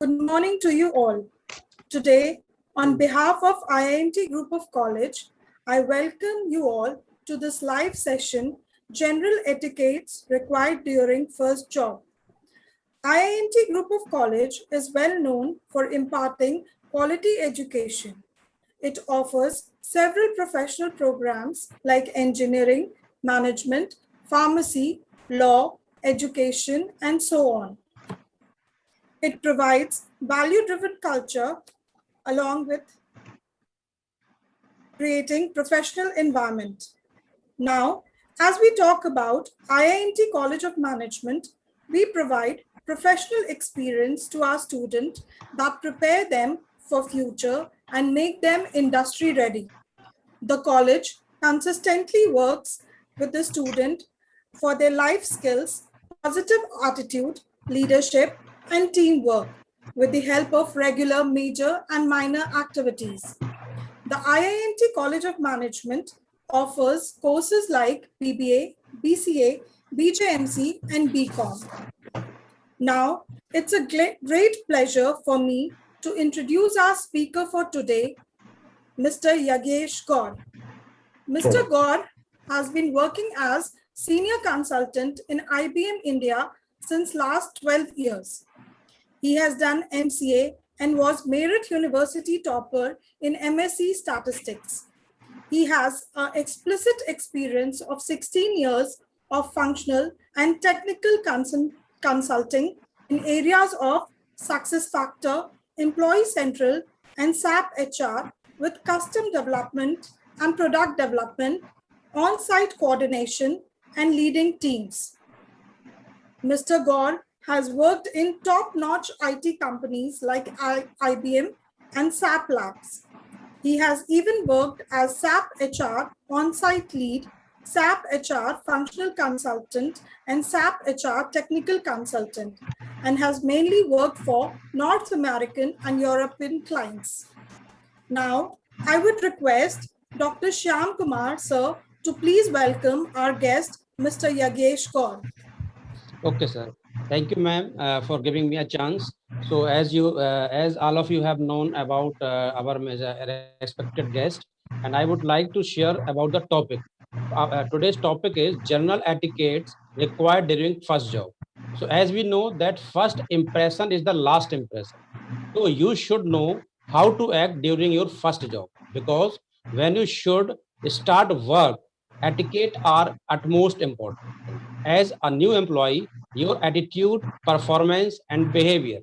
Good morning to you all. Today, on behalf of IIT Group of College, I welcome you all to this live session, General Etiquettes Required During First Job. IIT Group of College is well known for imparting quality education. It offers several professional programs like engineering, management, pharmacy, law, education, and so on. It provides value-driven culture along with creating professional environment. Now, as we talk about IIT College of Management, we provide professional experience to our students that prepare them for future and make them industry ready. The college consistently works with the student for their life skills, positive attitude, leadership, and teamwork with the help of regular major and minor activities. The IIT College of Management offers courses like BBA, BCA, BJMC, and BCom. Now, it's a great pleasure for me to introduce our speaker for today, Mr. Yagesh Gaur. Mr. Gaur has been working as senior consultant in IBM India since last 12 years. He has done MCA and was Merit University topper in MSc Statistics. He has an explicit experience of 16 years of functional and technical consulting in areas of success factor, employee central, and SAP HR with custom development and product development, on-site coordination, and leading teams. Mr. Gaur has worked in top-notch IT companies like IBM and SAP Labs. He has even worked as SAP HR on-site lead, SAP HR functional consultant, and SAP HR technical consultant, and has mainly worked for North American and European clients. Now, I would request Dr. Shyam Kumar, sir, to please welcome our guest, Mr. Yagesh Gaur. Okay, sir. Thank you, ma'am, for giving me a chance. So, as all of you have known about our respected guest, and I would like to share about the topic. Today's topic is general etiquettes required during first job. So, as we know that first impression is the last impression. So, you should know how to act during your first job, because when you should start work, etiquette are utmost important. As a new employee, your attitude, performance, and behavior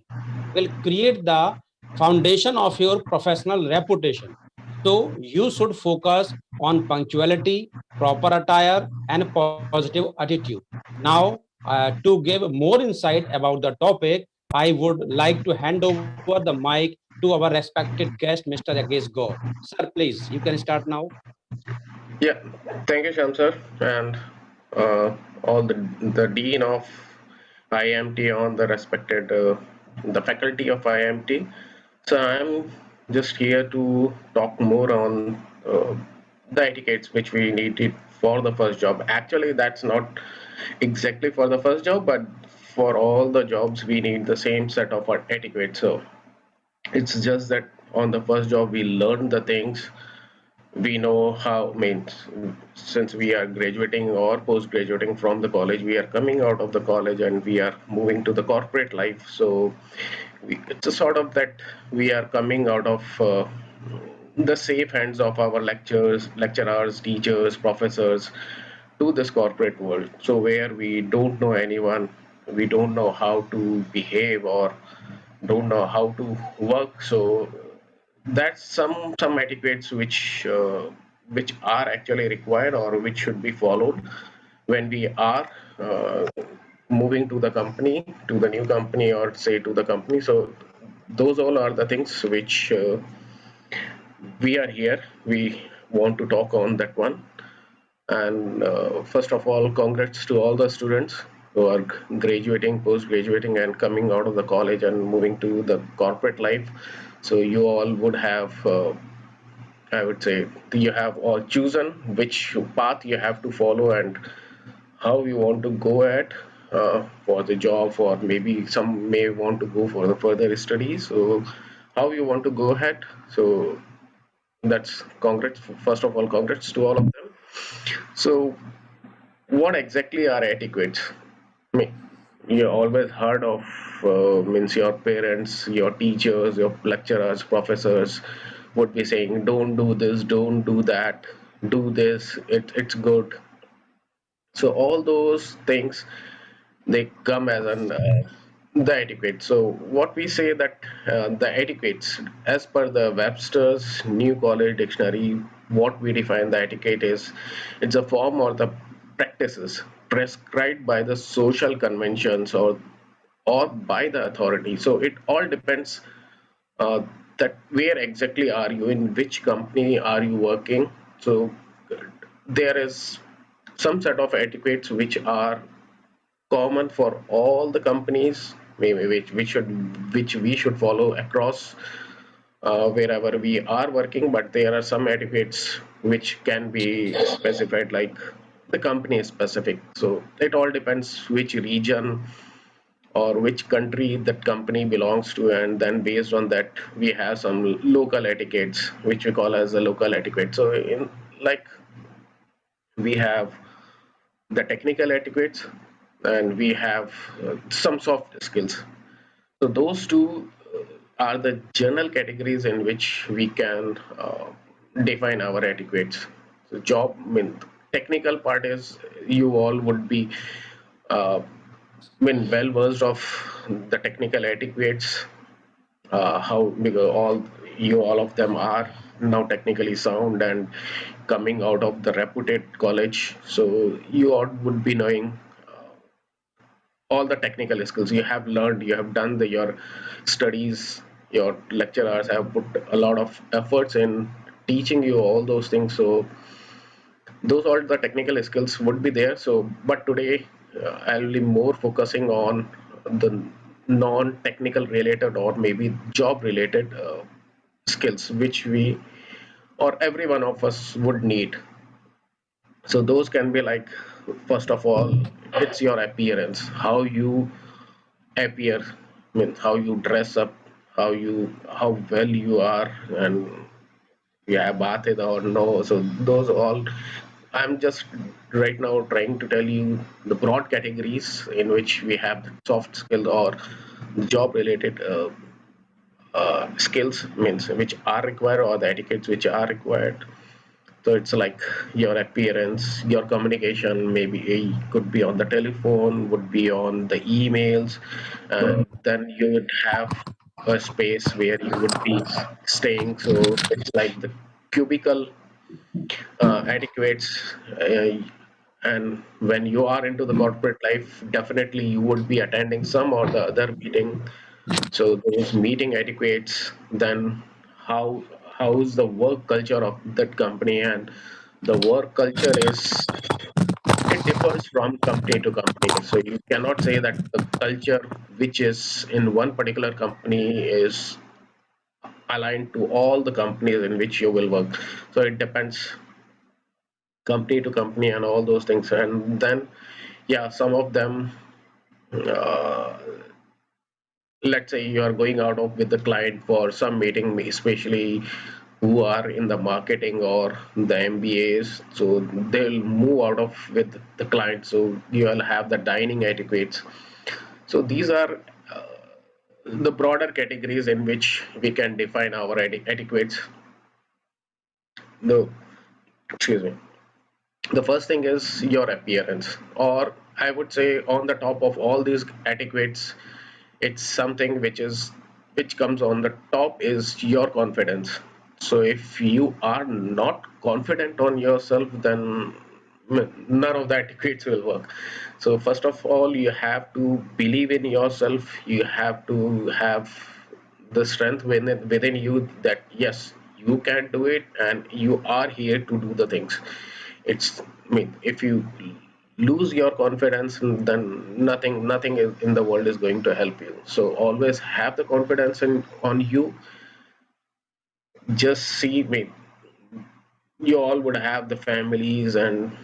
will create the foundation of your professional reputation. So, you should focus on punctuality, proper attire, and positive attitude. Now, to give more insight about the topic, I would like to hand over the mic to our respected guest, Mr. Yagesh Gaur. Sir, please, you can start now. Yeah, thank you, Shyam sir, and all the dean of IMT on the respected the faculty of IMT. So I'm just here to talk more on the etiquettes which we needed for the first job. Actually, that's not exactly for the first job, but for all the jobs we need the same set of etiquette. So it's just that on the first job we learn the things we know how means since we are graduating or post graduating from the college, we are coming out of the college and we are moving to the corporate life. So it's a sort of that we are coming out of the safe hands of our lecturers, teachers, professors to this corporate world. So where we don't know anyone, we don't know how to behave or don't know how to work. So that's some etiquettes which are actually required or which should be followed when we are moving to the company, to the new company, or say to the company. So those all are the things which we are here. We want to talk on that one. And first of all, congrats to all the students who are graduating, post graduating, and coming out of the college and moving to the corporate life. So you all would have, I would say, you have all chosen which path you have to follow and how you want to go at for the job, or maybe some may want to go for the further studies. So how you want to go ahead? So that's congrats. First of all, congrats to all of them. So what exactly are etiquettes? Me, you always heard of means your parents, your teachers, your lecturers, professors would be saying, "Don't do this, don't do that, do this. It's good." So all those things they come as an the etiquette. So what we say that the etiquettes, as per the Webster's New College Dictionary, what we define the etiquette is, it's a form or the practices prescribed by the social conventions or by the authority. So it all depends uh, that where exactly are you, in which company are you working. So there is some set of etiquettes which are common for all the companies, maybe which we should follow across wherever we are working. But there are some etiquettes which can be specified, like the company is specific. So it all depends which region or which country that company belongs to, and then based on that we have some local etiquettes which we call as a local etiquette. So in like we have the technical etiquettes and we have some soft skills. So those two are the general categories in which we can define our etiquettes. So job, I mean, technical part is you all would be well versed of the technical etiquettes, how because all of them are now technically sound and coming out of the reputed college. So you all would be knowing all the technical skills you have learned, you have done your studies, your lecturers have put a lot of efforts in teaching you all those things. So those all the technical skills would be there. So but today I'll be more focusing on the non-technical related or maybe job related skills which we or every one of us would need. So those can be like, first of all, it's your appearance, how you appear, means how you dress up, how well you are, and yeah, bath it or no. So those all, I'm just right now trying to tell you the broad categories in which we have the soft skill or job related skills, means which are required, or the etiquettes which are required. So it's like your appearance, your communication, maybe it could be on the telephone, would be on the emails, and then you would have a space where you would be staying. So it's like the cubicle etiquettes. And when you are into the corporate life, definitely you would be attending some or the other meeting. So those meeting etiquettes, then how how's the work culture of that company, and the work culture is, it differs from company to company. So you cannot say that the culture which is in one particular company is aligned to all the companies in which you will work. So it depends company to company and all those things. And then yeah, some of them, uh, let's say you are going out of with the client for some meeting, especially who are in the marketing or the MBAs, so they'll move out of with the client. So you'll have the dining etiquettes. So these are the broader categories in which we can define our etiquettes. No, excuse me. The first thing is your appearance, or I would say on the top of all these etiquettes, it's something which comes on the top is your confidence. So if you are not confident on yourself, then none of the etiquettes will work. So first of all, you have to believe in yourself. You have to have the strength within you that yes, you can do it and you are here to do the things. It's, I mean, if you lose your confidence, then nothing in the world is going to help you. So always have the confidence on you. Just see me, you all would have the families and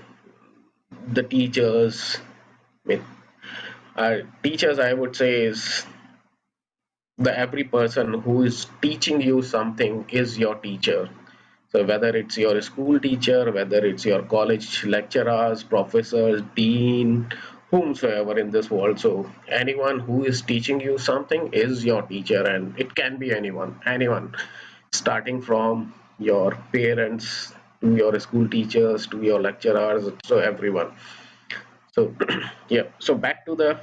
the teachers. I mean, Teachers, I would say, is the every person who is teaching you something is your teacher. So whether it's your school teacher, whether it's your college lecturers, professors, dean, whomsoever in this world, so anyone who is teaching you something is your teacher, and it can be anyone, starting from your parents to your school teachers to your lecturers, so everyone. So yeah, so back to the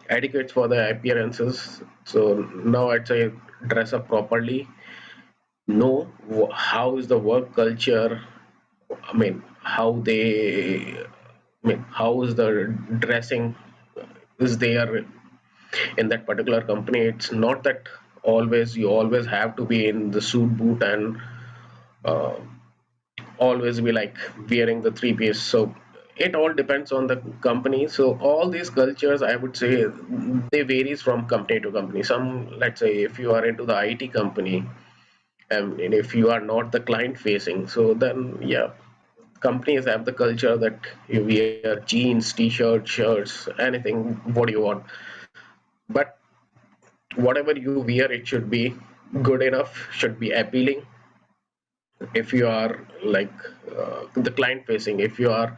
etiquettes for the appearances. So now I'd say dress up properly, know how is the work culture. I mean, how is the dressing is there in that particular company. It's not that you always have to be in the suit boot and uh, always be like wearing the three piece. So it all depends on the company. So all these cultures, I would say, they varies from company to company. Some, let's say, if you are into the IT company, and if you are not the client facing, so then yeah, companies have the culture that you wear jeans, t-shirt, shirts, anything what you want. But whatever you wear, it should be good enough, should be appealing. If you are like the client facing, if you are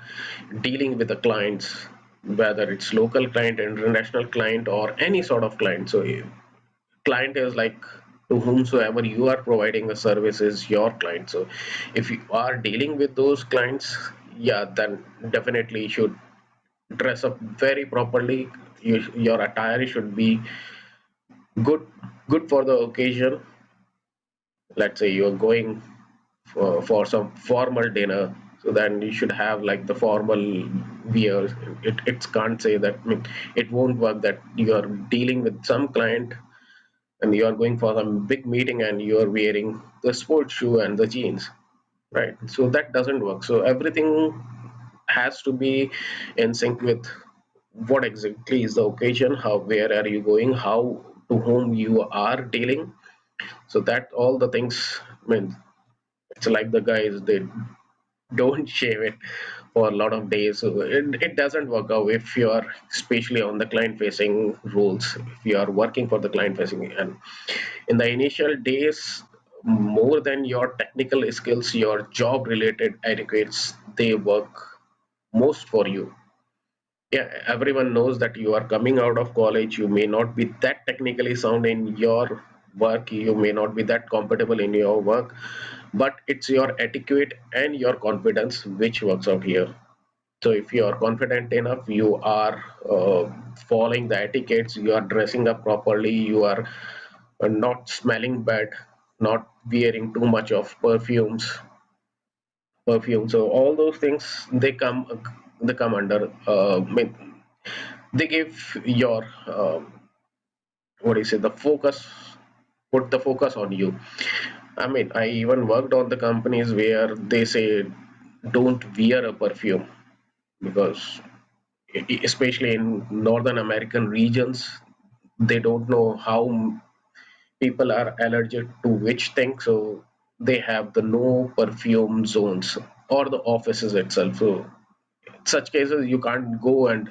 dealing with the clients, whether it's local client, international client, or any sort of client, so client is like to whomsoever you are providing the service is your client. So if you are dealing with those clients, yeah, then definitely you should dress up very properly. Your attire should be good good for the occasion. Let's say you're going for some formal dinner, so then you should have like the formal wear. It can't say that, I mean, it won't work that you are dealing with some client and you are going for some big meeting and you are wearing the sports shoe and the jeans, right? So that doesn't work. So everything has to be in sync with what exactly is the occasion, how, where are you going, how, to whom you are dealing. So that all the things, I mean, it's like the guys, they don't shave it for a lot of days. So it doesn't work out if you are especially on the client facing roles, if you are working for the client facing. And in the initial days, more than your technical skills, your job related etiquettes, they work most for you. Yeah, everyone knows that you are coming out of college, you may not be that technically sound in your work, you may not be that compatible in your work, but it's your etiquette and your confidence which works out here. So if you are confident enough, you are following the etiquettes, you are dressing up properly, you are not smelling bad, not wearing too much of perfume. So all those things, they come under, they give your what do you say, the focus, put the focus on you. I mean, I even worked on the companies where they say don't wear a perfume, because especially in northern american regions, they don't know how people are allergic to which thing. So they have the no perfume zones or the offices itself. So in such cases you can't go and,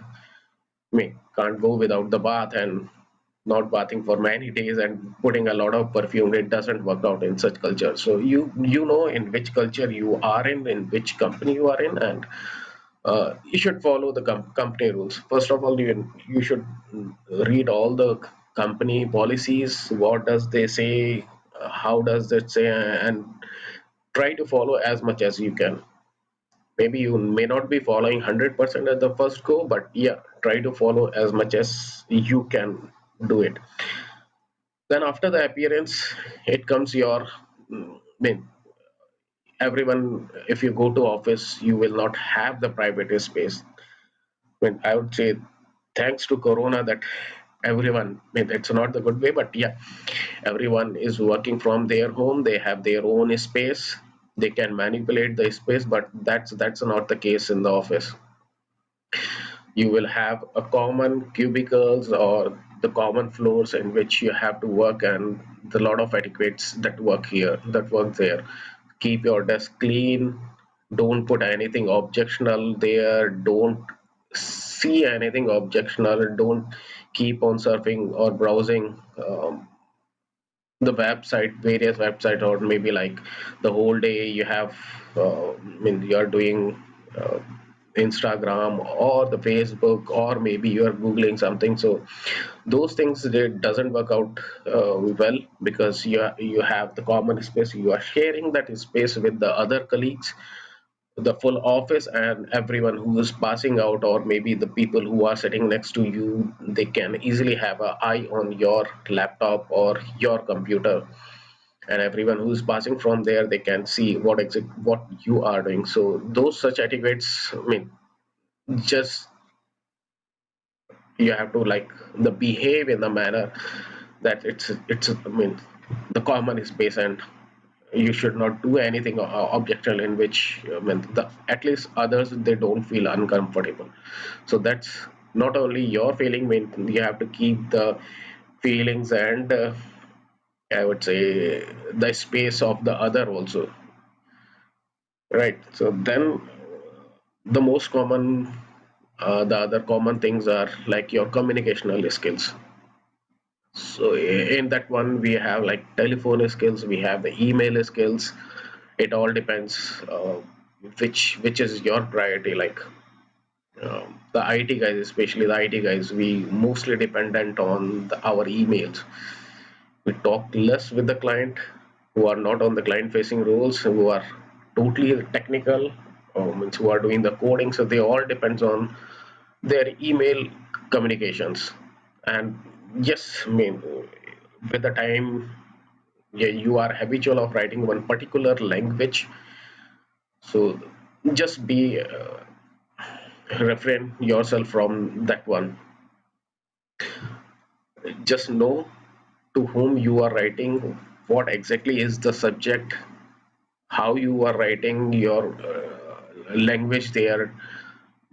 can't go without the bath and not bathing for many days and putting a lot of perfume. It doesn't work out in such culture. So you know in which culture you are in which company you are in, and you should follow the company rules. First of all, you should read all the company policies. What does they say? How does that say? And try to follow as much as you can. Maybe you may not be following 100% at the first go, but yeah, try to follow as much as you can do it. Then after the appearance, it comes your, I mean, everyone, if you go to office, you will not have the private space. I mean, I would say thanks to corona that everyone, I mean, it's not the good way, but yeah, everyone is working from their home, they have their own space, they can manipulate the space, but that's not the case in the office. You will have a common cubicles or the common floors in which you have to work, and the lot of etiquettes that work here, that work there. Keep your desk clean, don't put anything objectional there, don't see anything objectionable. Don't keep on surfing or browsing the website, various website, or maybe like the whole day you have, I mean, you're doing Instagram or the Facebook, or maybe you are Googling something. So those things, they doesn't work out well, because you have the common space. You are sharing that space with the other colleagues, the full office, and everyone who is passing out, or maybe the people who are sitting next to you, they can easily have an eye on your laptop or your computer, and everyone who's passing from there, they can see what you are doing. So those such etiquettes, I mean, just you have to like the behave in the manner that it's I mean, the common space, and you should not do anything objectionable in which, I mean, the at least others, they don't feel uncomfortable. So that's not only your feeling. I mean, you have to keep the feelings and I would say the space of the other also, right? So then the most common, the other common things are like your communicational skills. So in that one, we have like telephone skills, we have the email skills. It all depends which is your priority. Like the IT guys, especially the IT guys, we mostly dependent on our emails. We talk less with the client who are not on the client facing roles, who are totally technical, means who are doing the coding. So they all depends on their email communications. And yes, I mean, with the time, yeah, you are habitual of writing one particular language. So just be refrain yourself from that one. Just know to whom you are writing, what exactly is the subject, how you are writing your language there.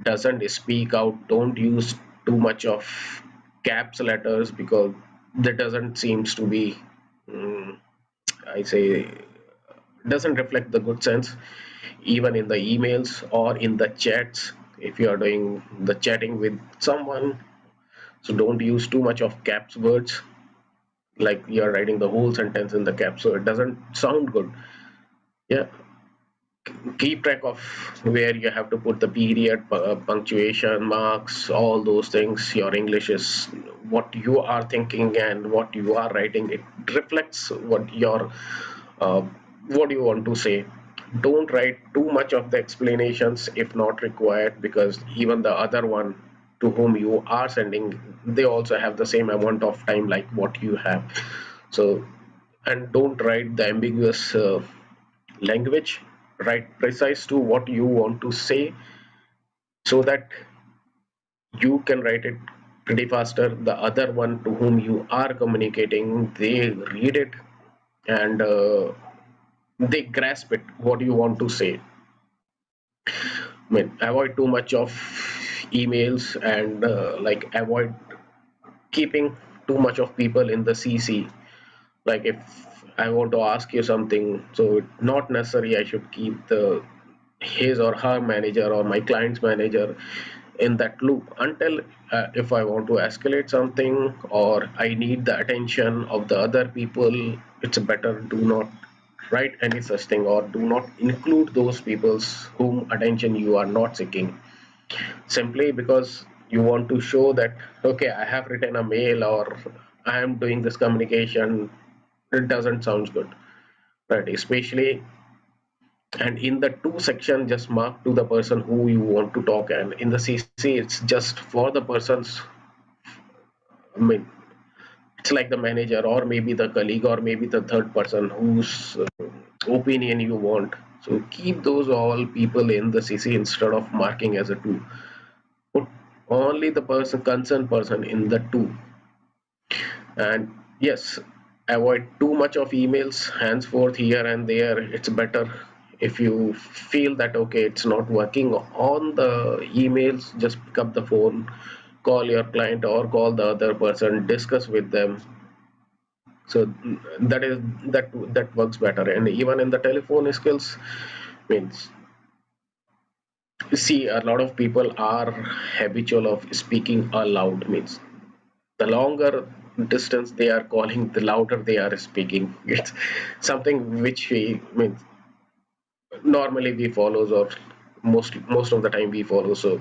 Doesn't speak out. Don't use too much of caps letters, because that doesn't seems to be, mm, I say, doesn't reflect the good sense, even in the emails or in the chats. If you are doing the chatting with someone, so don't use too much of caps words, like you're writing the whole sentence in the caps, so it doesn't sound good. Yeah, keep track of where you have to put the period, punctuation marks, all those things. Your English is what you are thinking and what you are writing. It reflects uh, what you want to say. Don't write too much of the explanations if not required, because even the other one to whom you are sending, they also have the same amount of time like what you have. So, and don't write the ambiguous language. Write precise to what you want to say, so that you can write it pretty faster. The other one to whom you are communicating, they read it, and they grasp it what you want to say. I mean, avoid too much of emails, and like avoid keeping too much of people in the CC. Like if I want to ask you something, so not necessary I should keep the his or her manager or my client's manager in that loop until if I want to escalate something or I need the attention of the other people. It's better do not write any such thing, or do not include those people's whom attention you are not seeking, simply because you want to show that okay, I have written a mail, or I am doing this communication. It doesn't sound good, right? Especially, and in the to section, just mark to the person who you want to talk, and in the CC it's just for the persons. I mean, it's like the manager or maybe the colleague or maybe the third person whose opinion you want. So keep those all people in the CC instead of marking as a two. Put only the person, concerned person, in the two. And yes, avoid too much of emails henceforth. Here and there, it's better if you feel that okay, it's not working on the emails, just pick up the phone, call your client or call the other person, discuss with them. So that is that works better. And even in the telephone skills, means See, a lot of people are habitual of speaking aloud. Means the longer distance they are calling, the louder they are speaking. It's something which we means normally we follows, or most of the time we follow. So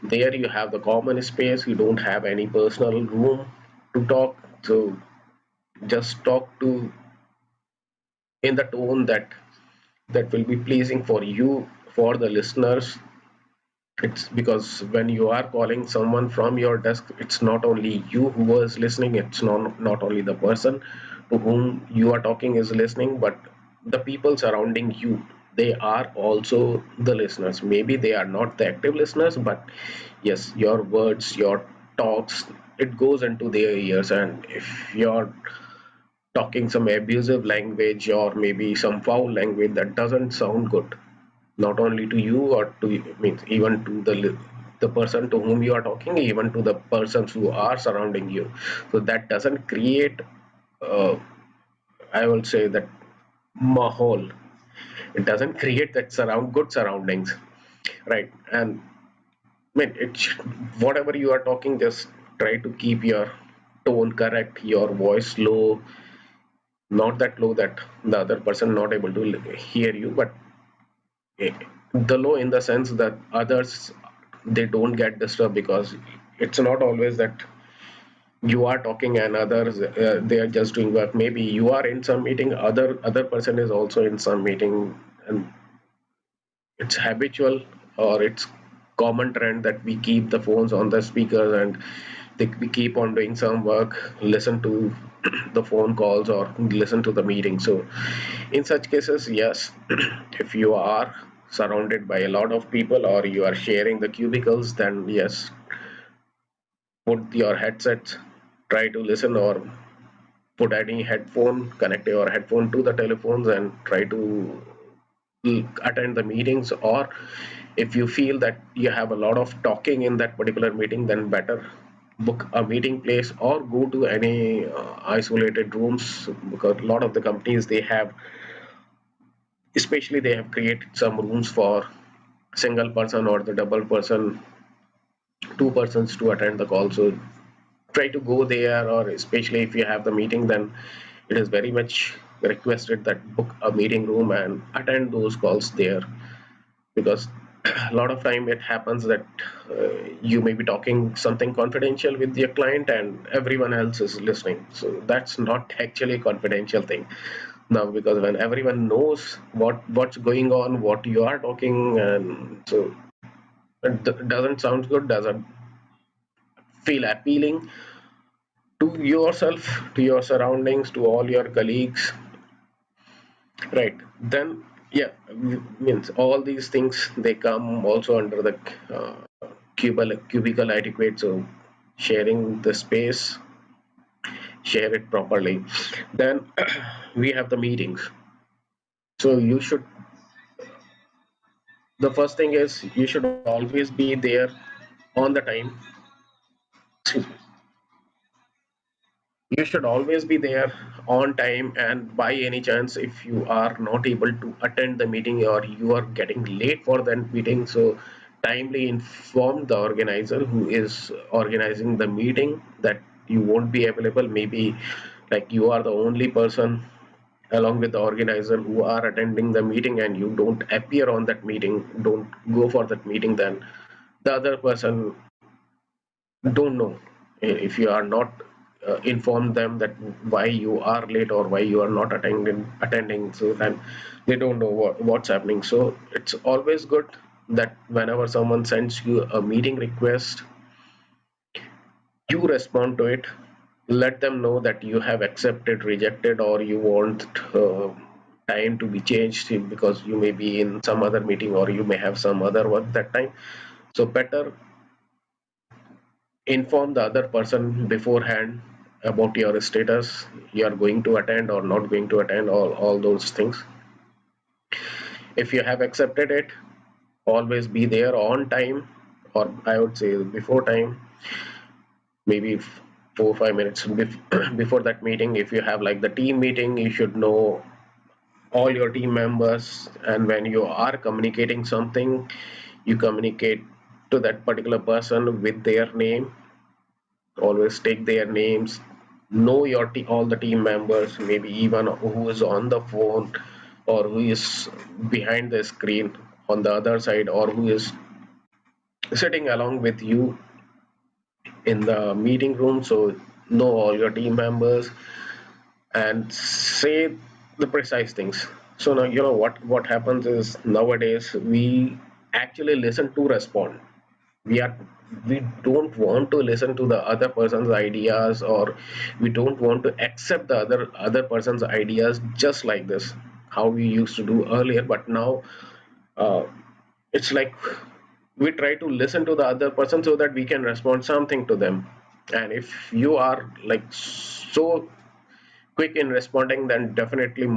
there you have the common space. You don't have any personal room to talk. So just talk to in the tone that will be pleasing for you, for the listeners. It's because when you are calling someone from your desk, it's not only you who is listening, it's not only the person to whom you are talking is listening, but the people surrounding you. They are also the listeners. Maybe they are not the active listeners, but yes, your words, your talks, it goes into their ears. And if you're talking some abusive language or maybe some foul language that doesn't sound good, not only to you or to means even to the person to whom you are talking, even to the persons who are surrounding you. So that doesn't create, uh, I will say that mahol. It doesn't create that good surroundings, right? And I mean, whatever you are talking, just try to keep your tone correct, your voice low, not that low that the other person not able to hear you, but eh, the low in the sense that others they don't get disturbed, because it's not always that you are talking and others they are just doing work. Maybe you are in some meeting, other person is also in some meeting, and it's habitual, or it's common trend that we keep the phones on the speakers, and we keep on doing some work, listen to the phone calls or listen to the meeting. So in such cases, yes, if you are surrounded by a lot of people or you are sharing the cubicles, then yes, put your headsets, try to listen, or put any headphone, connect your headphone to the telephones and try to attend the meetings. Or if you feel that you have a lot of talking in that particular meeting, then better book a meeting place or go to any isolated rooms, because a lot of the companies they have, especially they have created some rooms for single person or the double person, two persons to attend the call. So try to go there, or especially if you have the meeting, then it is very much requested that book a meeting room and attend those calls there, because a lot of time it happens that you may be talking something confidential with your client and everyone else is listening. So that's not actually a confidential thing now, because when everyone knows what's going on, what you are talking, and so it doesn't sound good, doesn't feel appealing to yourself, to your surroundings, to all your colleagues, right? Then yeah, means all these things they come also under the cubicle etiquette. So sharing the space, share it properly. Then we have the meetings. So you should, the first thing is you should always be there on the time. Excuse me. You should always be there on time, and by any chance if you are not able to attend the meeting or you are getting late for that meeting, so timely inform the organizer who is organizing the meeting that you won't be available. Maybe like you are the only person along with the organizer who are attending the meeting and you don't appear on that meeting, don't go for that meeting, then the other person don't know. If you are not inform them that why you are late or why you are not attending, so then they don't know what's happening. So it's always good that whenever someone sends you a meeting request, you respond to it, let them know that you have accepted, rejected, or you want time to be changed because you may be in some other meeting or you may have some other work that time. So better inform the other person beforehand about your status, you are going to attend or not going to attend, all those things. If you have accepted it, always be there on time, or I would say before time, maybe 4 or 5 minutes before that meeting. If you have like the team meeting, you should know all your team members, and when you are communicating something, You communicate to that particular person with their name. Always take their names, know your all the team members, maybe even who is on the phone or who is behind the screen on the other side, or who is sitting along with you in the meeting room. So know all your team members and say the precise things. So now you know what happens is nowadays we actually listen to respond. we are we don't want to listen to the other person's ideas, or we don't want to accept the other person's ideas just like this, how we used to do earlier. But now uh, it's like we try to listen to the other person so that we can respond something to them. And if you are like so quick in responding, then definitely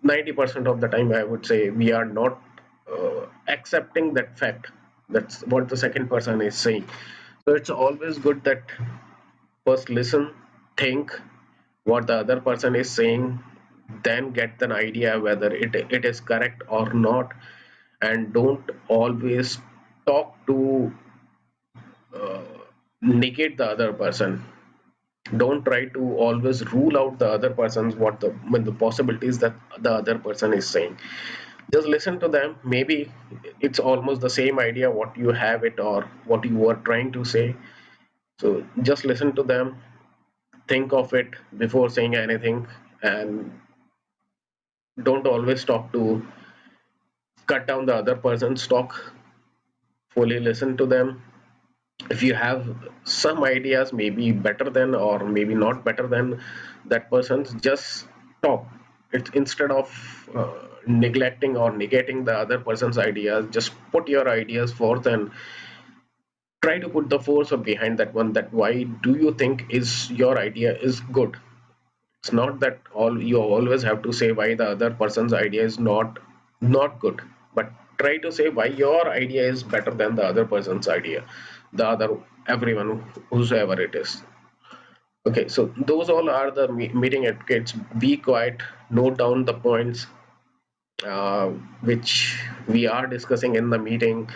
90% of the time I would say we are not accepting that fact. That's what the second person is saying. So it's always good that first listen, think what the other person is saying, then get an idea whether it is correct or not. And don't always talk to negate the other person. Don't try to always rule out the other person's what the when the possibilities that the other person is saying. Just listen to them. Maybe it's almost the same idea what you have it or what you were trying to say. So just listen to them, think of it before saying anything, and don't always talk to cut down the other person's talk. Fully listen to them. If you have some ideas, maybe better than or maybe not better than that person's, just talk. It's instead of neglecting or negating the other person's ideas, just put your ideas forth and try to put the force behind that one, that why do you think is your idea is good. It's not that all you always have to say why the other person's idea is not good, but try to say why your idea is better than the other person's idea, the other everyone, whosoever it is. Okay, so those all are the meeting etiquettes. Be quiet, note down the points uh, which we are discussing in the meeting.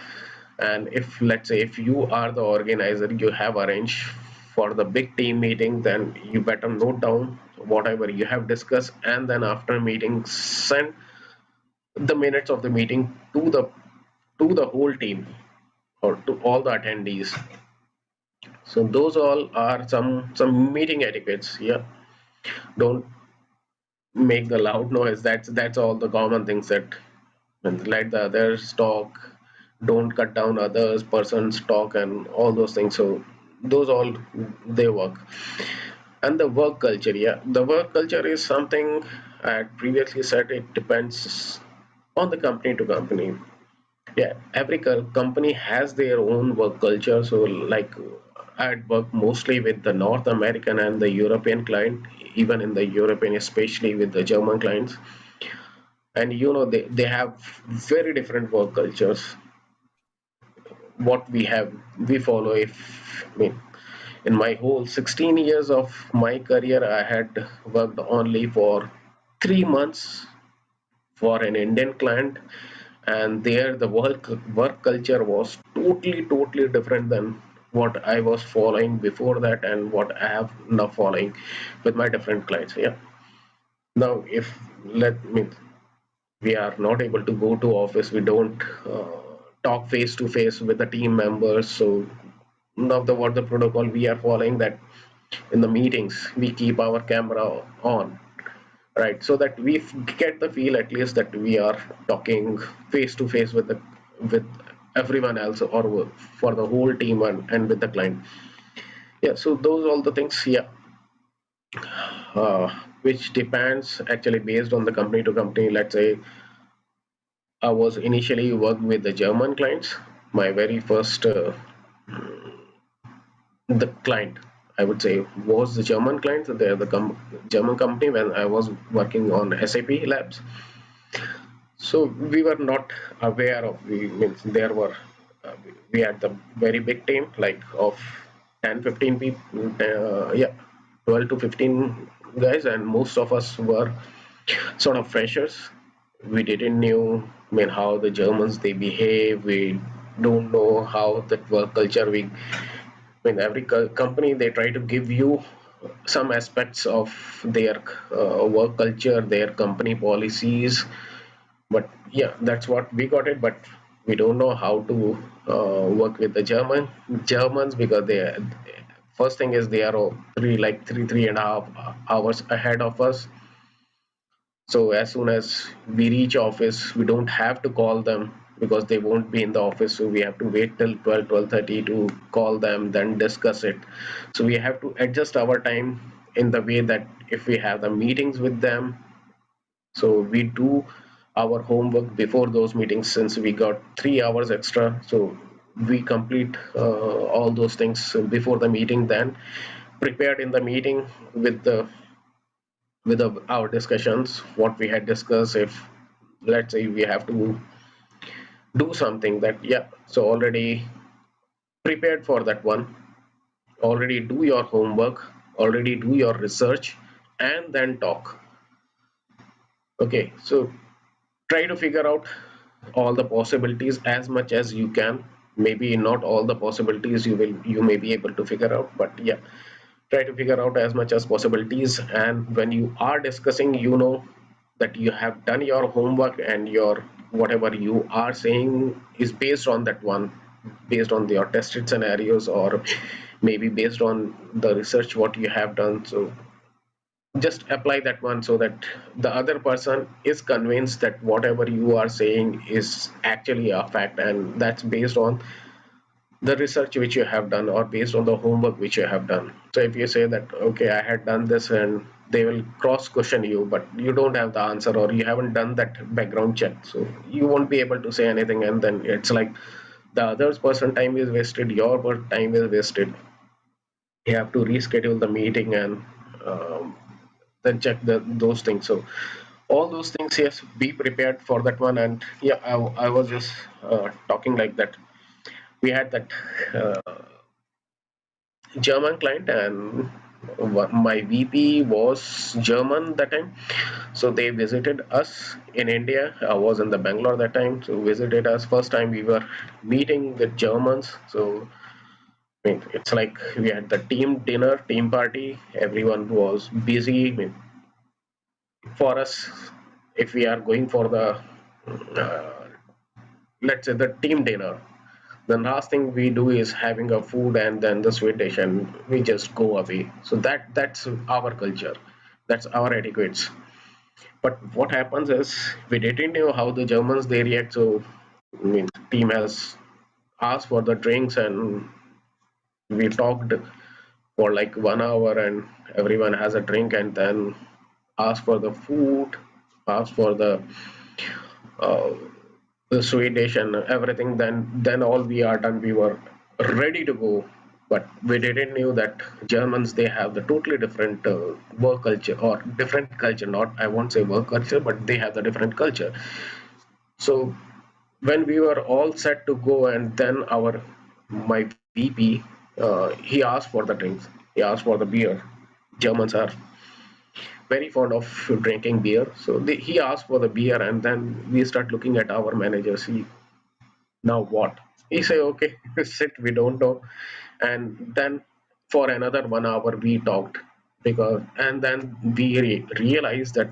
And if let's say if you are the organizer, you have arranged for the big team meeting, then you better note down whatever you have discussed, and then after meeting send the minutes of the meeting to the whole team or to all the attendees. So those all are some meeting etiquettes. Yeah, don't make the loud noise. That's all the common things that, and let the others talk, don't cut down others person's talk and all those things. So those all they work. And the work culture, yeah, the work culture is something I had previously said, it depends on the company to company. Yeah, every company has their own work culture. So like I'd work mostly with the North American and the European client, even in the European, especially with the German clients. And you know they have very different work cultures. What we have, we follow. If I mean, in my whole 16 years of my career, I had worked only for 3 months for an Indian client, and there the work culture was totally different than what I was following before that and what I have now following with my different clients. Yeah. Now, if let me, we are not able to go to office, we don't talk face to face with the team members. So now the what the protocol we are following, that in the meetings we keep our camera on, right, so that we get the feel at least that we are talking face to face with everyone else, or for the whole team, and with the client. Yeah, so those all the things. Yeah, which depends actually based on the company to company. Let's say I was initially worked with the German clients. My very first the client, I would say, was the German client. So they're the German company when I was working on SAP labs. So we were not aware of, we means there were we had the very big team like of 10 15 people, yeah, 12 to 15 guys, and most of us were sort of freshers. We didn't knew, I mean, how the Germans they behave. We don't know how that work culture we. I mean, every company they try to give you some aspects of their work culture, their company policies, but yeah, that's what we got it. But we don't know how to work with the Germans, because they, first thing is, they are three and a half hours ahead of us. So as soon as we reach office, we don't have to call them because they won't be in the office. So we have to wait till 12:30 to call them, then discuss it. So we have to adjust our time in the way that if we have the meetings with them, so we do our homework before those meetings, since we got 3 hours extra. So we complete all those things before the meeting, then prepared in the meeting with our discussions, what we had discussed. If let's say we have to do something, that yeah, so already prepared for that one, already do your homework, already do your research, and then talk. Okay, so try to figure out all the possibilities as much as you can. Maybe not all the possibilities you may be able to figure out, but yeah, try to figure out as much as possibilities. And when you are discussing, you know that you have done your homework, and your whatever you are saying is based on that one, based on your tested scenarios, or maybe based on the research what you have done. So just apply that one, so that the other person is convinced that whatever you are saying is actually a fact, and that's based on the research which you have done, or based on the homework which you have done. So if you say that, okay, I had done this, and they will cross question you, but you don't have the answer, or you haven't done that background check, so you won't be able to say anything, and then it's like the other person time is wasted, your time is wasted. You have to reschedule the meeting, and then check those things. So all those things, yes, be prepared for that one. And yeah, I was just talking like that. We had that German client, and my VP was German that time. So they visited us in India. I was in the Bangalore that time. So visited us. First time we were meeting with Germans. So I mean, it's like we had the team dinner, team party. Everyone was busy. I mean, for us, if we are going for the uh, let's say the team dinner, the last thing we do is having a food and then the sweet dish, and we just go away. So that's our culture, that's our etiquettes. But what happens is, we didn't know how the Germans they react. So I mean, team has asked for the drinks, and we talked for like 1 hour, and everyone has a drink, and then ask for the food, ask for uh, the sweet dish and everything. Then all we are done, we were ready to go. But we didn't knew that Germans they have the totally different work culture, or different culture, not, I won't say work culture, but they have the different culture. So when we were all set to go, and then my VP, he asked for the drinks, he asked for the beer. Germans are very fond of drinking beer. So he asked for the beer, and then we start looking at our managers. Now what? He say, okay, sit, we don't know. And then for another 1 hour we talked, because, and then we realized that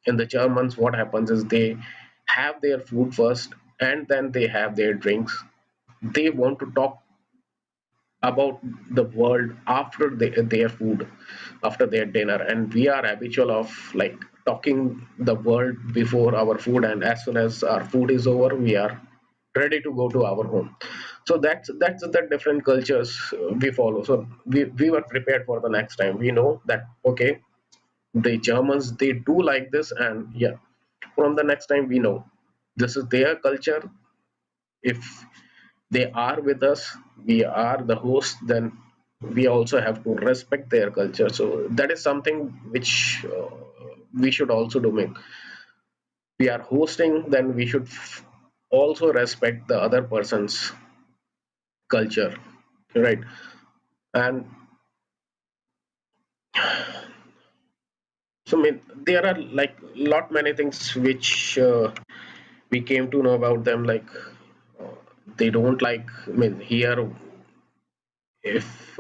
in the Germans, what happens is they have their food first, and then they have their drinks. They want to talk about the world after their food, after their dinner, and we are habitual of like talking the world before our food, and as soon as our food is over, we are ready to go to our home. So that's the different cultures we follow. So we were prepared for the next time. We know that, okay, the Germans they do like this, and yeah, from the next time we know this is their culture. If they are with us, we are the host, then we also have to respect their culture. So that is something which we should also do. Make we are hosting, then we should also respect the other person's culture, right? And so there are like lot many things which we came to know about them, like They don't like, I mean, here, if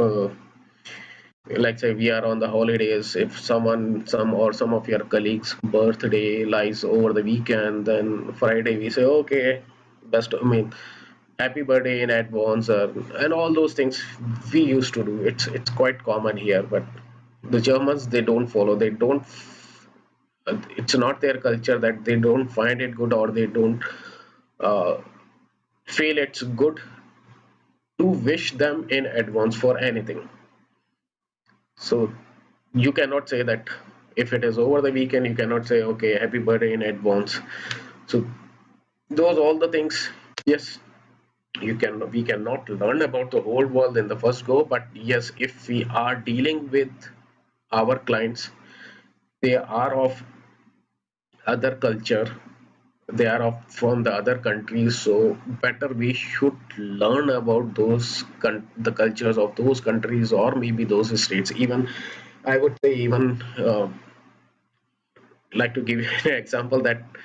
like say we are on the holidays, if some of your colleagues birthday lies over the weekend, then Friday we say, okay, best, I mean, happy birthday in advance, and all those things we used to do. It's quite common here, but the Germans, they don't follow, they don't, it's not their culture, that they don't find it good, or they don't uh, feel it's good to wish them in advance for anything. So you cannot say that if it is over the weekend, you cannot say, okay, happy birthday in advance. So those all the things, yes, we cannot learn about the whole world in the first go, but yes, if we are dealing with our clients, they are of other culture, they are of from the other countries, so better we should learn about the cultures of those countries, or maybe those states. Even I would say, even like to give you an example, that I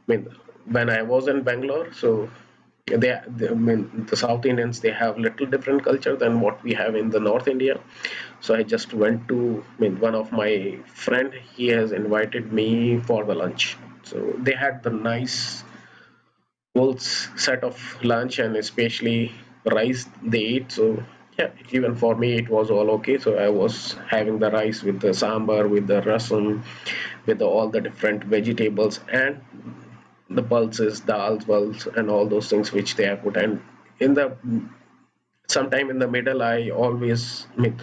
mean, when I was in Bangalore, so I mean, the South Indians, they have little different culture than what we have in the North India. So I just went to, I mean, one of my friend, he has invited me for the lunch. So they had the nice full set of lunch, and especially rice they ate. So yeah, even for me it was all okay. So I was having the rice with the sambar, with the rasam, with all the different vegetables, and the pulses, dals, pulse, and all those things which they have put. And in the sometime in the middle, I mean,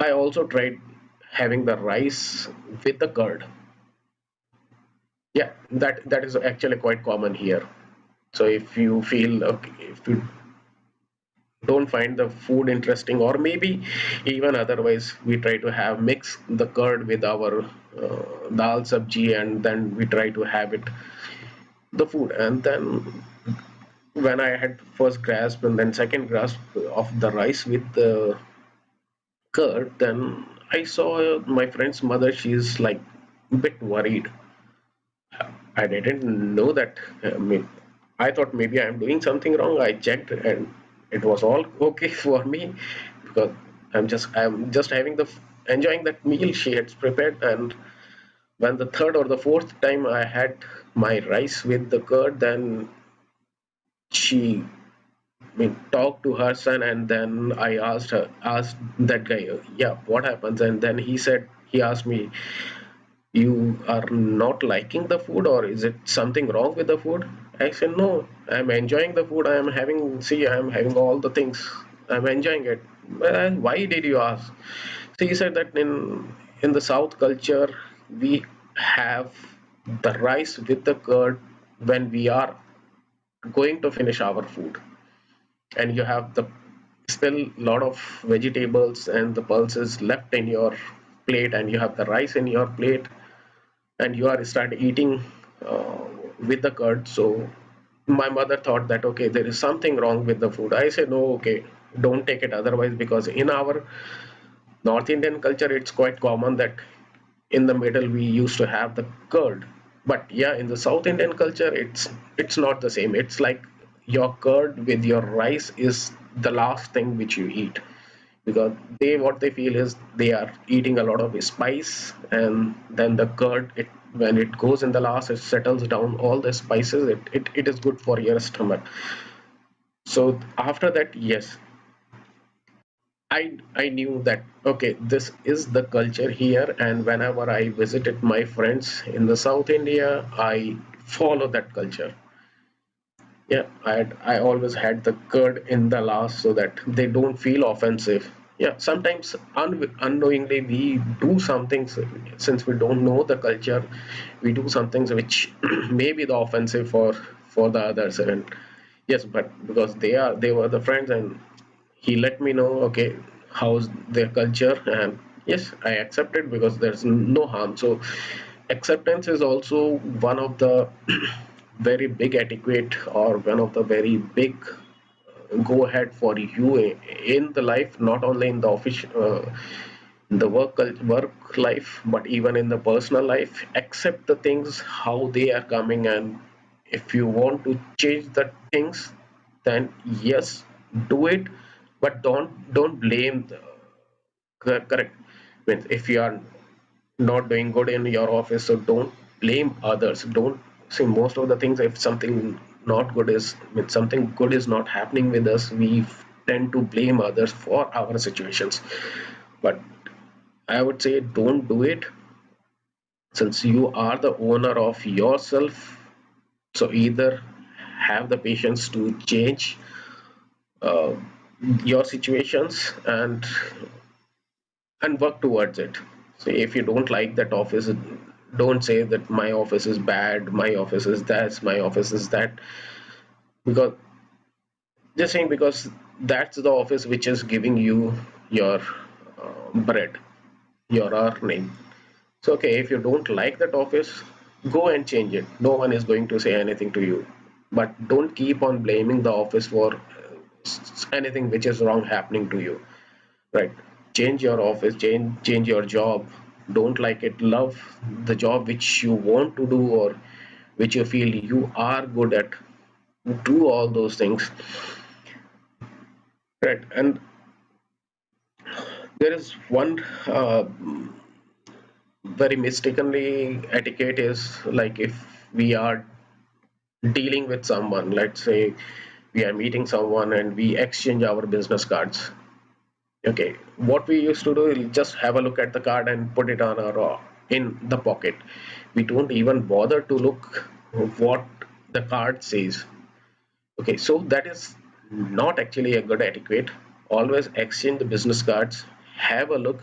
I also tried having the rice with the curd. Yeah, that is actually quite common here. So if you feel okay, if you don't find the food interesting, or maybe even otherwise, we try to have mix the curd with our dal sabji, and then we try to have it the food. And then when I had first grasp and then second grasp of the rice with the curd, then I saw my friend's mother. She's like a bit worried. I didn't know that. I mean, I thought maybe I'm doing something wrong. I checked, and it was all okay for me, because I'm just having the enjoying that meal she had prepared. And when the third or the fourth time I had my rice with the curd, then she, I mean, talked to her son, and then I asked that guy, yeah, what happens? And then he asked me, you are not liking the food, or is it something wrong with the food? I said, no, I'm enjoying the food. I'm having all the things. I'm enjoying it. Well, why did you ask? So he said that in the South culture, we have the rice with the curd when we are going to finish our food, and you have the still lot of vegetables and the pulses left in your plate, and you have the rice in your plate, and you are start eating uh, with the curd. So my mother thought that, okay, there is something wrong with the food. I said, no, okay, don't take it otherwise, because in our North Indian culture, it's quite common that in the middle we used to have the curd. But yeah, in the South Indian culture, it's not the same. It's like your curd with your rice is the last thing which you eat, because they what they feel is they are eating a lot of spice, and then the curd, when it goes in the last, it settles down all the spices. It is good for your stomach. So after that, yes, I knew that, okay, this is the culture here, and whenever I visited my friends in the South India, I follow that culture. Yeah, I always had the curd in the last, so that they don't feel offensive. Yeah, sometimes unknowingly we do some things, since we don't know the culture. We do some things which may be the offensive for the others, and yes, but because they were the friends, and he let me know, okay, how's their culture, and yes, I accepted, because there's no harm. So acceptance is also one of the very big etiquette, or one of the very big go ahead for you in the life, not only in the office, the work life, but even in the personal life. Accept the things how they are coming, and if you want to change the things, then yes, do it, but don't blame the correct. Means if you are not doing good in your office, so don't blame others. Don't see most of the things. If something not good is, means something good is not happening with us, we tend to blame others for our situations. But I would say don't do it, since you are the owner of yourself. So either have the patience to change uh, your situations and work towards it. So if you don't like that office, don't say that my office is bad, my office is this, my office is that, because just saying because that's the office which is giving you your bread, your earning. So okay, if you don't like that office, go and change it. No one is going to say anything to you. But don't keep on blaming the office for anything which is wrong happening to you. Right? Change your office, change your job. Don't like it. Love the job which you want to do or which you feel you are good at. Do all those things. Right? And there is one very mistakenly etiquette is like if we are dealing with someone, let's say we are meeting someone and we exchange our business cards. Okay, what we used to do is just have a look at the card and put it on our in the pocket. We don't even bother to look what the card says. Okay, so that is not actually a good etiquette. Always exchange the business cards, have a look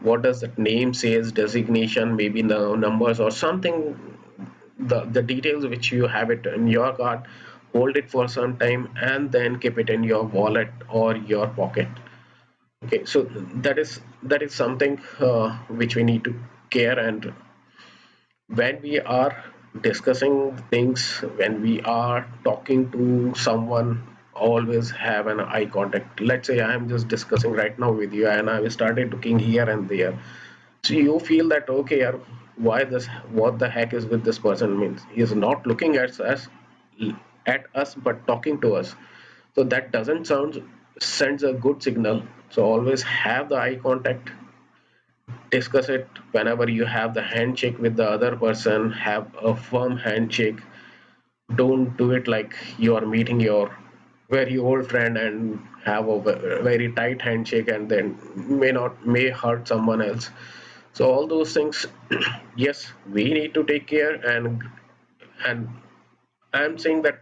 what does that name says, designation, maybe the numbers or something, the details which you have it in your card. Hold it for some time and then keep it in your wallet or your pocket. Okay, so that is something which we need to care. And when we are discussing things, when we are talking to someone, always have an eye contact. Let's say I am just discussing right now with you and I started looking here and there, so you feel that okay, why this, what the heck is with this person, means he is not looking at us but talking to us. So that doesn't sound sends a good signal. So always have the eye contact, discuss it. Whenever you have the handshake with the other person, have a firm handshake. Don't do it like you are meeting your very old friend and have a very tight handshake and then may hurt someone else. So all those things, yes, we need to take care. And I'm saying that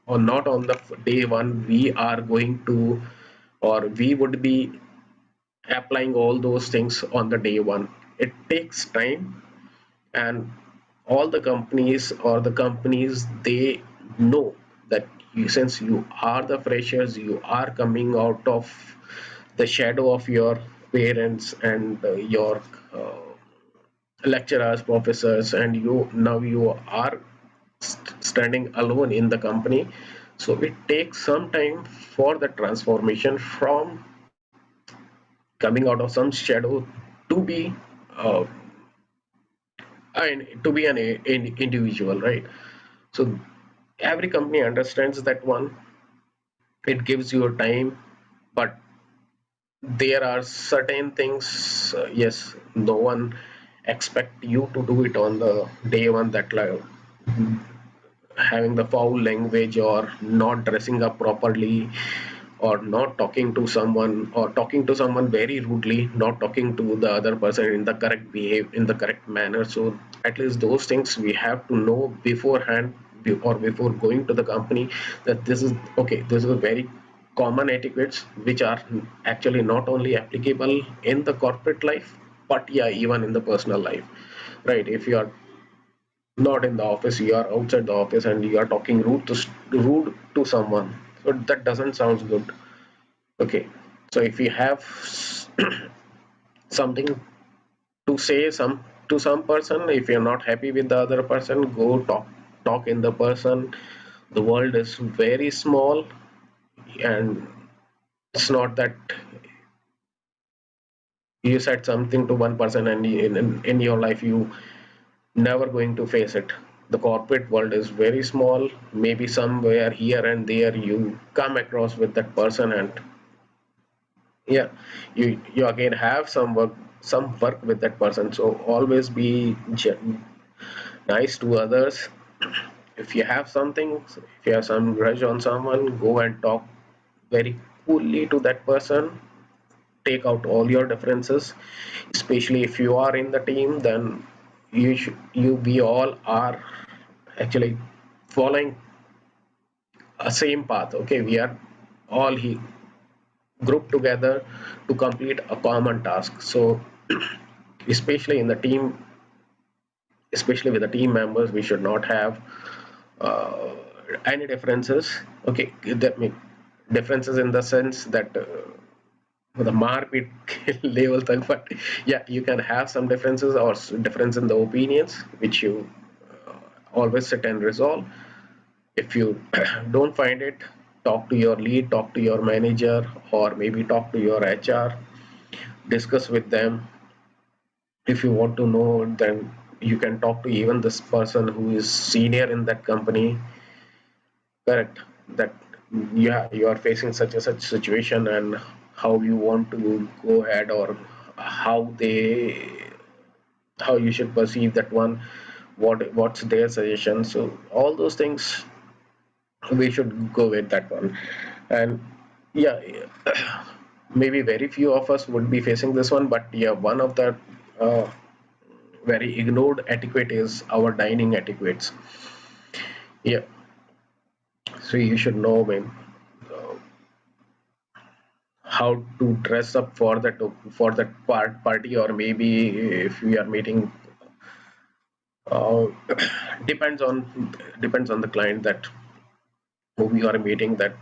or not on the day one we are going to, or we would be applying all those things on the day one. It takes time. And all the companies or the companies, they know that you, since you are the freshers, you are coming out of the shadow of your parents and your lecturers, professors, and you are standing alone in the company. So it takes some time for the transformation from coming out of some shadow to be uh, to be an individual, right? So every company understands that one. It gives you a time, but there are certain things. Yes, no one expect you to do it on the day one. That like having the foul language or not dressing up properly or not talking to someone or talking to someone very rudely, not talking to the other person in the correct behave in the correct manner. So at least those things we have to know beforehand, or before going to the company, that this is okay, this is a very common etiquettes which are actually not only applicable in the corporate life but yeah, even in the personal life. Right? If you are not in the office, you are outside the office and you are talking rude to someone, so that doesn't sound good. Okay, so if you have something to say to some person, if you're not happy with the other person, go talk in the person. The world is very small, and it's not that you said something to one person and in your life you never going to face it. The corporate world is very small. Maybe somewhere here and there you come across with that person, and yeah, you again have some work with that person. So always be nice to others. If you have something, if you have some grudge on someone, go and talk very coolly to that person. Take out all your differences, especially if you are in the team. Then we all are actually following a same path. Okay, we are all grouped together to complete a common task. So especially in the team, especially with the team members, we should not have uh, any differences. Okay, that mean differences in the sense that the marpit level thing, but yeah, you can have some differences or difference in the opinions, which you always sit and resolve. If you don't find it, talk to your lead, talk to your manager, or maybe talk to your HR, discuss with them. If you want to know, then you can talk to even this person who is senior in that company. Correct, that you are facing such a such situation, and how you want to go ahead, or how they how you should perceive that one, what's their suggestion. So all those things we should go with that one. And yeah, maybe very few of us would be facing this one, but yeah, one of the uh, very ignored etiquette is our dining etiquettes. Yeah, so you should know when how to dress up for that party, or maybe if we are meeting, uh, depends on the client, that who we are meeting, that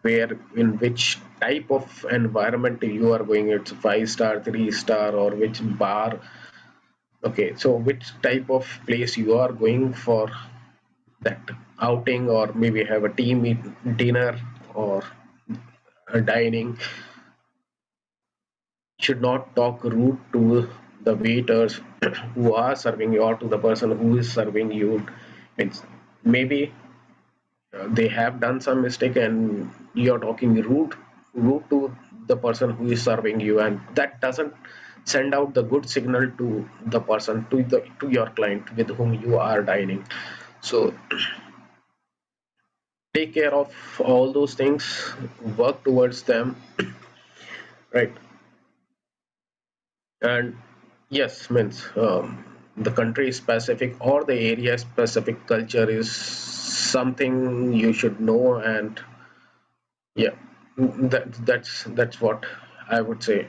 where in which type of environment you are going. It's 5 star, 3 star, or which bar. Okay, so which type of place you are going for that outing, or maybe have a dinner, or a dining. Should not talk rude to the waiters who are serving you, or to the person who is serving you. It's maybe they have done some mistake, and you're talking rude to the person who is serving you, and that doesn't send out the good signal to the person, to your client with whom you are dining. So take care of all those things, work towards them, right? And yes, means the country specific or the area specific culture is something you should know. And yeah, that's what I would say.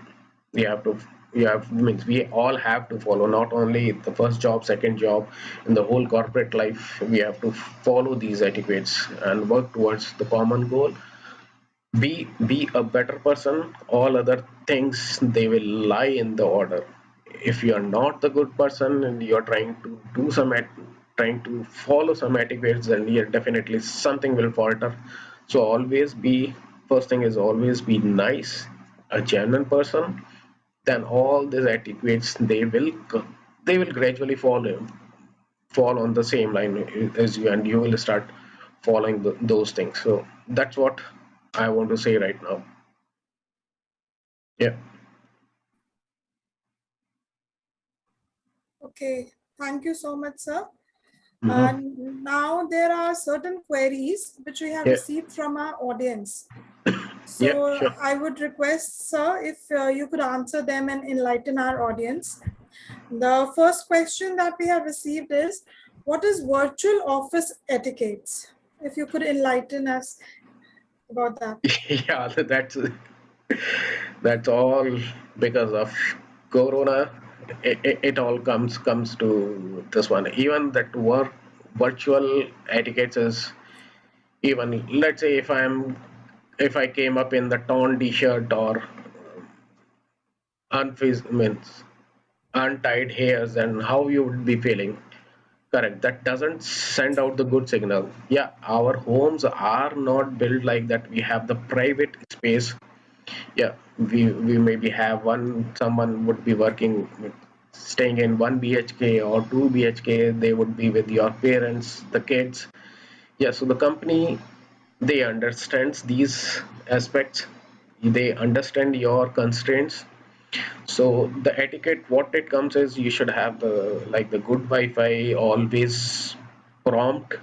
You have to, you have means we all have to follow, not only the first job, second job, in the whole corporate life. We have to follow these etiquettes and work towards the common goal. Be a better person. All other things, they will lie in the order. If you are not the good person and you're trying to do trying to follow some etiquettes, then yeah, definitely something will falter. So always be, first thing is always be nice, a genuine person. Then all these etiquettes, they will gradually fall on the same line as you, and you will start following those things. So that's what I want to say right now. Yeah. Okay, thank you so much, sir. Hmm. And now there are certain queries which we have Yeah. received from our audience. Yeah, So sure. I would request, sir, if you could answer them and enlighten our audience. The first question that we have received is, what is virtual office etiquettes? If you could enlighten us about that. Yeah, that's all because of Corona. It all comes to this one. Even that work virtual etiquettes is, even let's say if I came up in the torn t-shirt, or means untied hairs, and how you would be feeling. Correct. That doesn't send out the good signal. Yeah, our homes are not built like that. We have the private space. Yeah, we maybe have someone would be working with staying in 1 BHK or 2 BHK, they would be with your parents, the kids. Yeah, so the company, they understands these aspects. They understand your constraints. So the etiquette, what it comes is you should have the good Wi-Fi, always prompt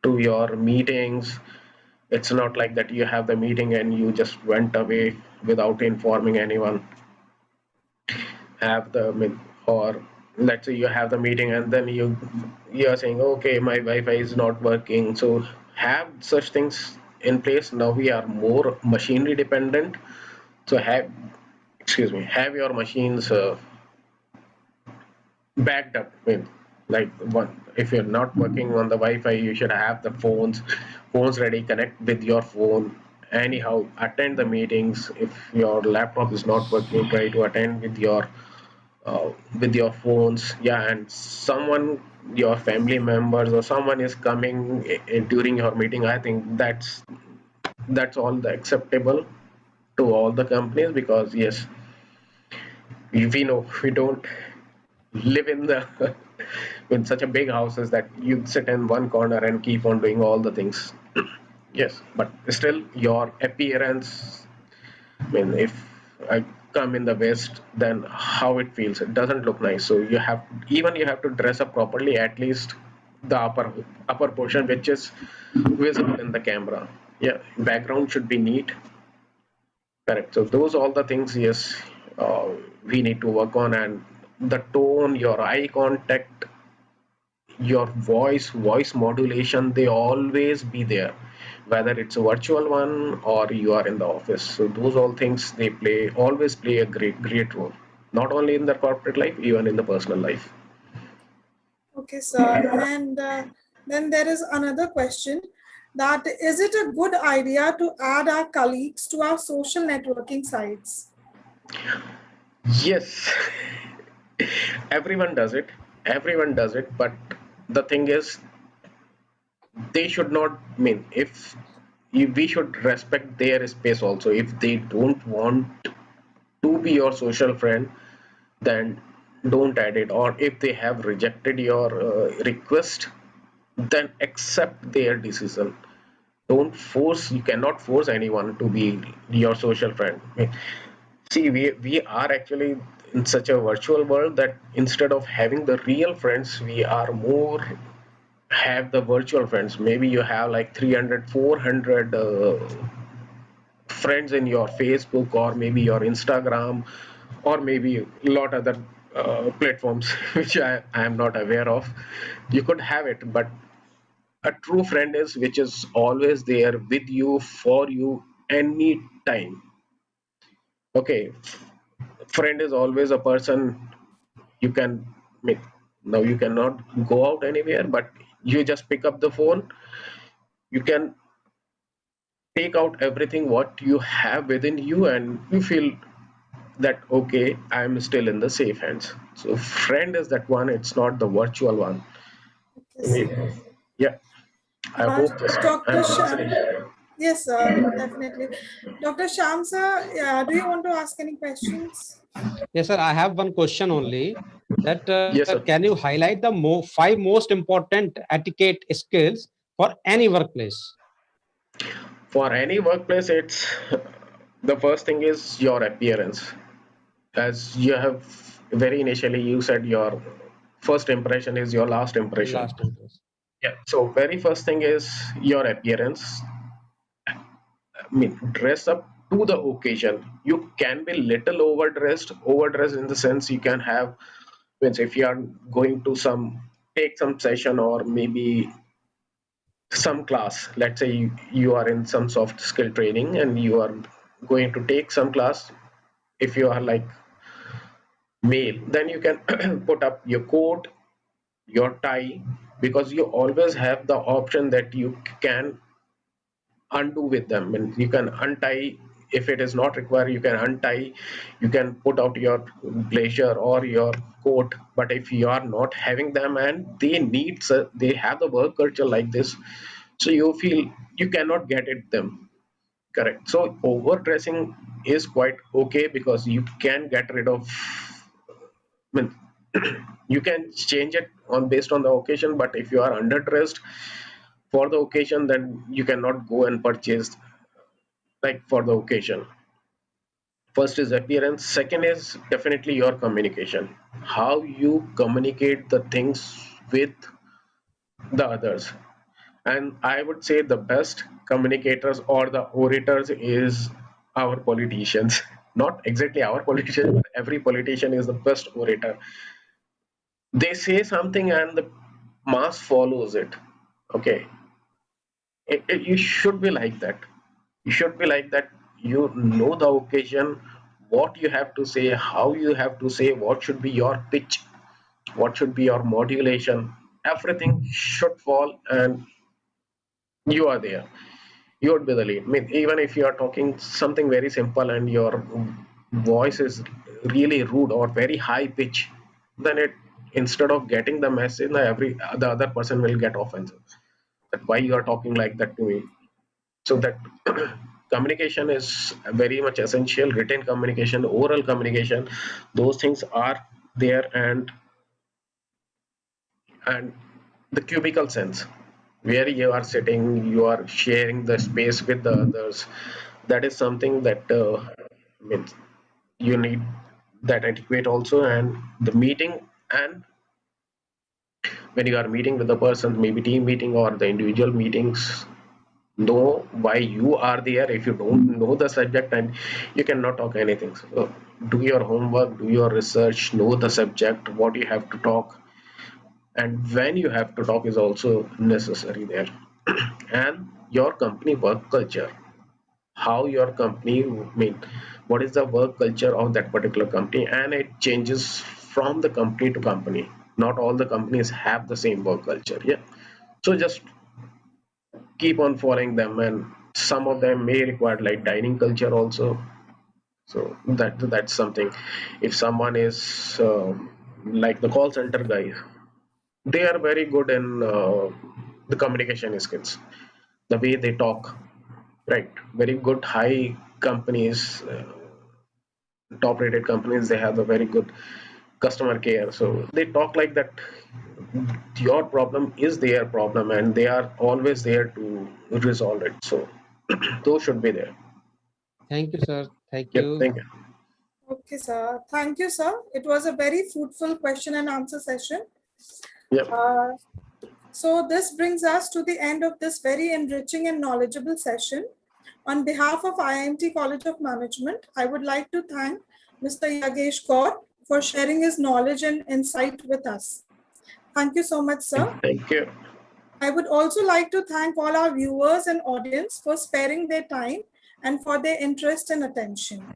to your meetings. It's not like that you have the meeting and you just went away without informing anyone. Have the or let's say you have the meeting and then you're saying, okay, my Wi-Fi is not working. So have such things in place. Now we are more machinery dependent. So have your machines backed up with like one. If you're not working on the Wi-Fi, you should have the phones ready, connect with your phone. Anyhow, attend the meetings. If your laptop is not working, try to attend with your phones. Yeah, and someone, your family members or someone is coming during your meeting. I think that's all the acceptable to all the companies, because yes, we know we don't live in the in such a big houses that you sit in one corner and keep on doing all the things. Yes, but still your appearance, I mean, if I come in the West, then how it feels, it doesn't look nice. So you have to dress up properly, at least the upper portion which is visible in the camera. Yeah, background should be neat. Correct. So those all the things, yes, we need to work on. And the tone, your eye contact, your voice modulation, they always be there, whether it's a virtual one or you are in the office. So those all things, they always play a great role, not only in the corporate life, even in the personal life. Okay, sir. And then there is another question, that is it a good idea to add our colleagues to our social networking sites? Yes, everyone does it, but the thing is, they should not mean we should respect their space also. If they don't want to be your social friend, then don't add it. Or if they have rejected your request, then accept their decision. Don't force, you cannot force anyone to be your social friend. See, we are actually in such a virtual world that instead of having the real friends, we are more have the virtual friends. Maybe you have like 300, 400 friends in your Facebook, or maybe your Instagram, or maybe a lot other platforms which I am not aware of. You could have it, but a true friend is which is always there with you, for you, any time. Okay, friend is always a person you can meet. Now you cannot go out anywhere, but you just pick up the phone. You can take out everything what you have within you, and you feel that okay, I'm still in the safe hands. So friend is that one, it's not the virtual one. Okay, sir. Yeah, I Uh, hope this Dr. I'm Shah, answering. yes, definitely. Dr. Sham, sir, do you want to ask any questions? Yes, sir. I have one question only. That Yes, can sir. you highlight the five most important etiquette skills for any workplace? For any workplace, it's the first thing is your appearance. As you have very initially, you said your first impression is your last impression. Last impression. Yeah. So very first thing is your appearance. I mean, dress up to the occasion. You can be little overdressed in the sense you can have, means if you are going to take some session or maybe some class. Let's say you are in some soft skill training and you are going to take some class. If you are like male, then you can put up your coat, your tie, because you always have the option that you can undo with them, and you can untie. If it is not required, you can untie, you can put out your blazer or your coat. But if you are not having them and they have the work culture like this, so you feel you cannot get at them. Correct. So overdressing is quite okay, because you can get rid of, I mean, You can change it on based on the occasion, but if you are underdressed for the occasion, then you cannot go and purchase like for the occasion. First is appearance, second is definitely your communication, how you communicate the things with the others. And I would say the best communicators or the orators is our politicians. Not exactly our politician, but every politician is the best orator. They say something and the mass follows it. Okay, you should be like that. You should be like that. You know the occasion, what you have to say, how you have to say, what should be your pitch, what should be your modulation. Everything should fall, and you are there. You would be the lead. I mean, even if you are talking something very simple and your voice is really rude or very high pitch, then it, instead of getting the message, the other person will get offensive. That why you are talking like that to me. So that communication is very much essential. Written communication, oral communication, those things are there. And the cubicle sense, where you are sitting, you are sharing the space with the others, that is something that means you need that etiquette also. And the meeting, and when you are meeting with the person, maybe team meeting or the individual meetings, know why you are there. If you don't know the subject, and you cannot talk anything. So do your homework, do your research, know the subject, what you have to talk, and when you have to talk is also necessary there. And your company work culture, how your company, I mean, what is the work culture of that particular company, and it changes from the company to company. Not all the companies have the same work culture. Yeah, so just keep on following them, and some of them may require like dining culture also. So that's something. If someone is like the call center guys, they are very good in the communication skills, the way they talk, right? Very good high companies, top rated companies, they have a very good customer care. So they talk like that your problem is their problem, and they are always there to resolve it. So those should be there. Thank you, sir. Thank Yep, you. thank you. Okay, sir. Thank you, sir. It was a very fruitful question and answer session. Yep. So this brings us to the end of this very enriching and knowledgeable session. On behalf of IIMT College of Management, I would like to thank Mr. Yagesh Kaur for sharing his knowledge and insight with us. Thank you so much, sir. Thank you. I would also like to thank all our viewers and audience for sparing their time and for their interest and attention.